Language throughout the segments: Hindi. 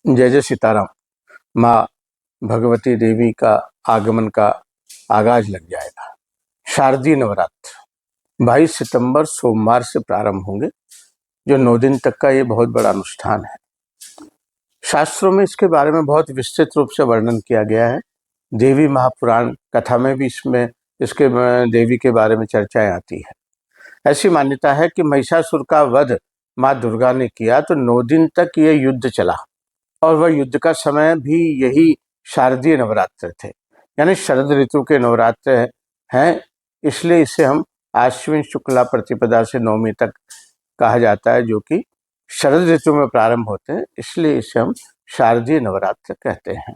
जय जय सीताराम। माँ भगवती देवी का आगमन का आगाज लग जाएगा। शारदीय नवरात्र 22 सितंबर सोमवार से प्रारंभ होंगे, जो 9 दिन तक का ये बहुत बड़ा अनुष्ठान है। शास्त्रों में इसके बारे में बहुत विस्तृत रूप से वर्णन किया गया है। देवी महापुराण कथा में भी इसके देवी के बारे में चर्चाएं आती है। ऐसी मान्यता है कि महिषासुर का वध माँ दुर्गा ने किया तो 9 दिन तक ये युद्ध चला, और वह युद्ध का समय भी यही शारदीय नवरात्र थे, यानी शरद ऋतु के नवरात्र हैं। इसलिए इसे हम आश्विन शुक्ला प्रतिपदा से नवमी तक कहा जाता है, जो कि शरद ऋतु में प्रारंभ होते हैं। इसलिए इसे हम शारदीय नवरात्र कहते हैं।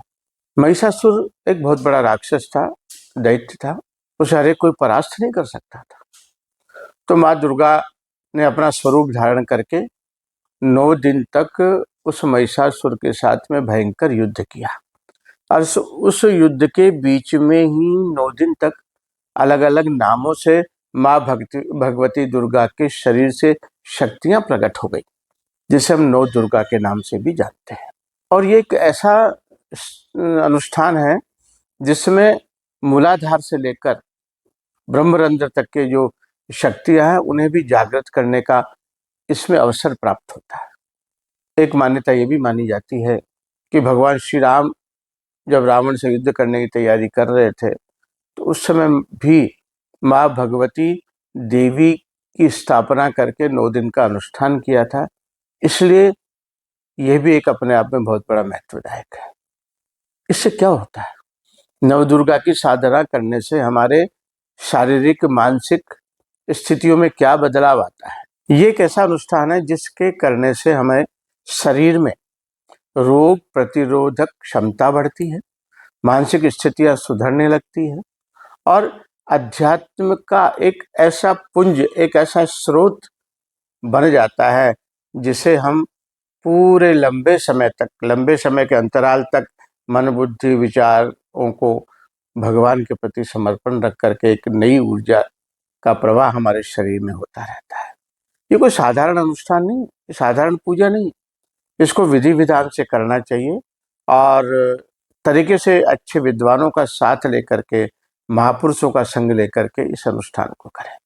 महिषासुर एक बहुत बड़ा राक्षस था, दैत्य था। उसे हर एक कोई परास्त नहीं कर सकता था। तो माँ दुर्गा ने अपना स्वरूप धारण करके 9 दिन तक उस महिषासुर के साथ में भयंकर युद्ध किया, और उस युद्ध के बीच में ही 9 दिन तक अलग अलग नामों से माँ भगवती दुर्गा के शरीर से शक्तियां प्रकट हो गई, जिसे हम 9 दुर्गा के नाम से भी जानते हैं। और ये एक ऐसा अनुष्ठान है जिसमें मूलाधार से लेकर ब्रह्मरंध्र तक के जो शक्तियां हैं उन्हें भी जागृत करने का इसमें अवसर प्राप्त होता है। एक मान्यता ये भी मानी जाती है कि भगवान श्री राम जब रावण से युद्ध करने की तैयारी कर रहे थे, तो उस समय भी माँ भगवती देवी की स्थापना करके 9 दिन का अनुष्ठान किया था। इसलिए यह भी एक अपने आप में बहुत बड़ा महत्वदायक है। इससे क्या होता है? नवदुर्गा की साधना करने से हमारे शारीरिक मानसिक स्थितियों में क्या बदलाव आता है? ये एक ऐसा अनुष्ठान है जिसके करने से हमें शरीर में रोग प्रतिरोधक क्षमता बढ़ती है, मानसिक स्थितियां सुधरने लगती है, और अध्यात्म का एक ऐसा पुंज, एक ऐसा स्रोत बन जाता है जिसे हम पूरे लंबे समय के अंतराल तक मन बुद्धि विचारों को भगवान के प्रति समर्पण रख करके एक नई ऊर्जा का प्रवाह हमारे शरीर में होता रहता है। ये कोई साधारण अनुष्ठान नहीं, साधारण पूजा नहीं। इसको विधि विधान से करना चाहिए, और तरीके से अच्छे विद्वानों का साथ लेकर के, महापुरुषों का संग लेकर के इस अनुष्ठान को करें।